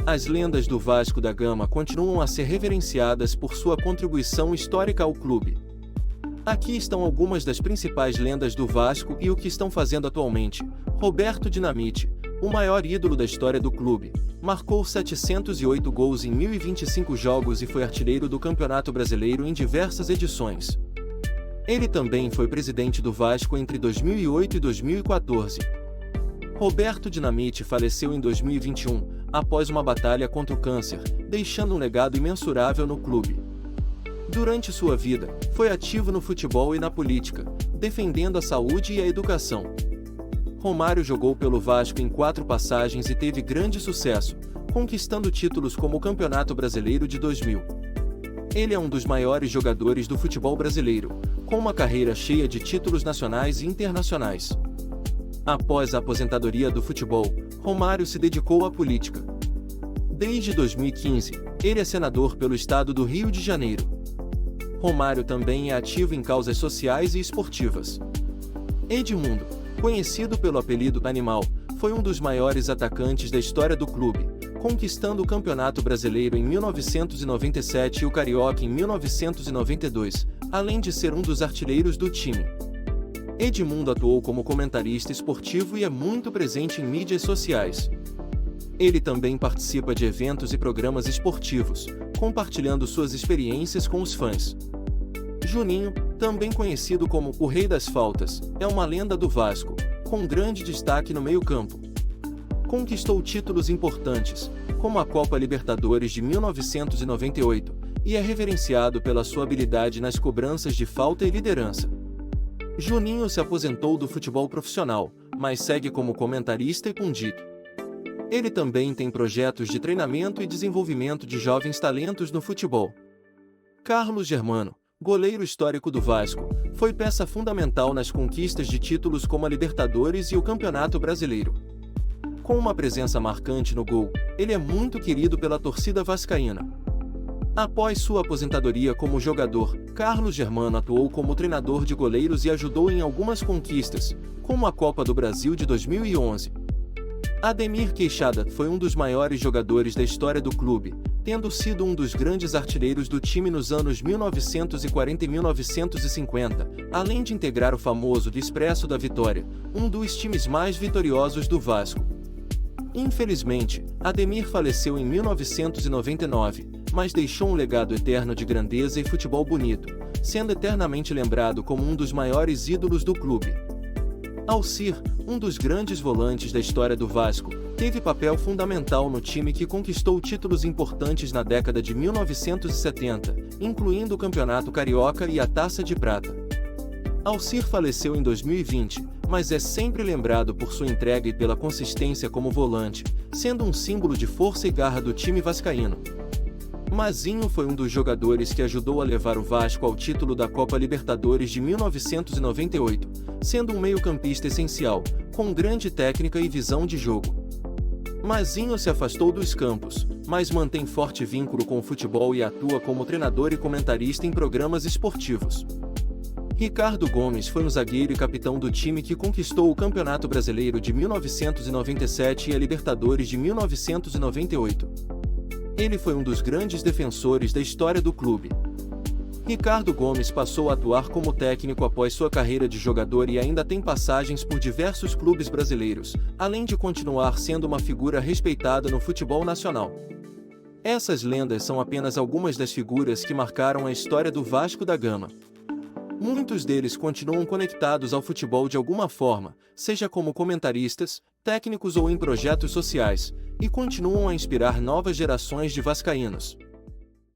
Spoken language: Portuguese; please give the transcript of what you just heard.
As lendas do Vasco da Gama continuam a ser reverenciadas por sua contribuição histórica ao clube. Aqui estão algumas das principais lendas do Vasco e o que estão fazendo atualmente. Roberto Dinamite, o maior ídolo da história do clube, marcou 708 gols em 1025 jogos e foi artilheiro do Campeonato Brasileiro em diversas edições. Ele também foi presidente do Vasco entre 2008 e 2014. Roberto Dinamite faleceu em 2021, após uma batalha contra o câncer, deixando um legado imensurável no clube. Durante sua vida, foi ativo no futebol e na política, defendendo a saúde e a educação. Romário jogou pelo Vasco em 4 passagens e teve grande sucesso, conquistando títulos como o Campeonato Brasileiro de 2000. Ele é um dos maiores jogadores do futebol brasileiro, com uma carreira cheia de títulos nacionais e internacionais. Após a aposentadoria do futebol, Romário se dedicou à política. Desde 2015, ele é senador pelo estado do Rio de Janeiro. Romário também é ativo em causas sociais e esportivas. Edmundo, conhecido pelo apelido Animal, foi um dos maiores atacantes da história do clube, conquistando o Campeonato Brasileiro em 1997 e o Carioca em 1992, além de ser um dos artilheiros do time. Edmundo atuou como comentarista esportivo e é muito presente em mídias sociais. Ele também participa de eventos e programas esportivos, compartilhando suas experiências com os fãs. Juninho, também conhecido como o Rei das Faltas, é uma lenda do Vasco, com grande destaque no meio-campo. Conquistou títulos importantes, como a Copa Libertadores de 1998, e é reverenciado pela sua habilidade nas cobranças de falta e liderança. Juninho se aposentou do futebol profissional, mas segue como comentarista e pundito. Ele também tem projetos de treinamento e desenvolvimento de jovens talentos no futebol. Carlos Germano, goleiro histórico do Vasco, foi peça fundamental nas conquistas de títulos como a Libertadores e o Campeonato Brasileiro. Com uma presença marcante no gol, ele é muito querido pela torcida vascaína. Após sua aposentadoria como jogador, Carlos Germano atuou como treinador de goleiros e ajudou em algumas conquistas, como a Copa do Brasil de 2011. Ademir Queixada foi um dos maiores jogadores da história do clube, tendo sido um dos grandes artilheiros do time nos anos 1940 e 1950, além de integrar o famoso Expresso da Vitória, um dos times mais vitoriosos do Vasco. Infelizmente, Ademir faleceu em 1999, mas deixou um legado eterno de grandeza e futebol bonito, sendo eternamente lembrado como um dos maiores ídolos do clube. Alcir, um dos grandes volantes da história do Vasco, teve papel fundamental no time que conquistou títulos importantes na década de 1970, incluindo o Campeonato Carioca e a Taça de Prata. Alcir faleceu em 2020, mas é sempre lembrado por sua entrega e pela consistência como volante, sendo um símbolo de força e garra do time vascaíno. Mazinho foi um dos jogadores que ajudou a levar o Vasco ao título da Copa Libertadores de 1998, sendo um meio-campista essencial, com grande técnica e visão de jogo. Mazinho se afastou dos campos, mas mantém forte vínculo com o futebol e atua como treinador e comentarista em programas esportivos. Ricardo Gomes foi um zagueiro e capitão do time que conquistou o Campeonato Brasileiro de 1997 e a Libertadores de 1998. Ele foi um dos grandes defensores da história do clube. Ricardo Gomes passou a atuar como técnico após sua carreira de jogador e ainda tem passagens por diversos clubes brasileiros, além de continuar sendo uma figura respeitada no futebol nacional. Essas lendas são apenas algumas das figuras que marcaram a história do Vasco da Gama. Muitos deles continuam conectados ao futebol de alguma forma, seja como comentaristas, técnicos ou em projetos sociais, e continuam a inspirar novas gerações de vascaínos.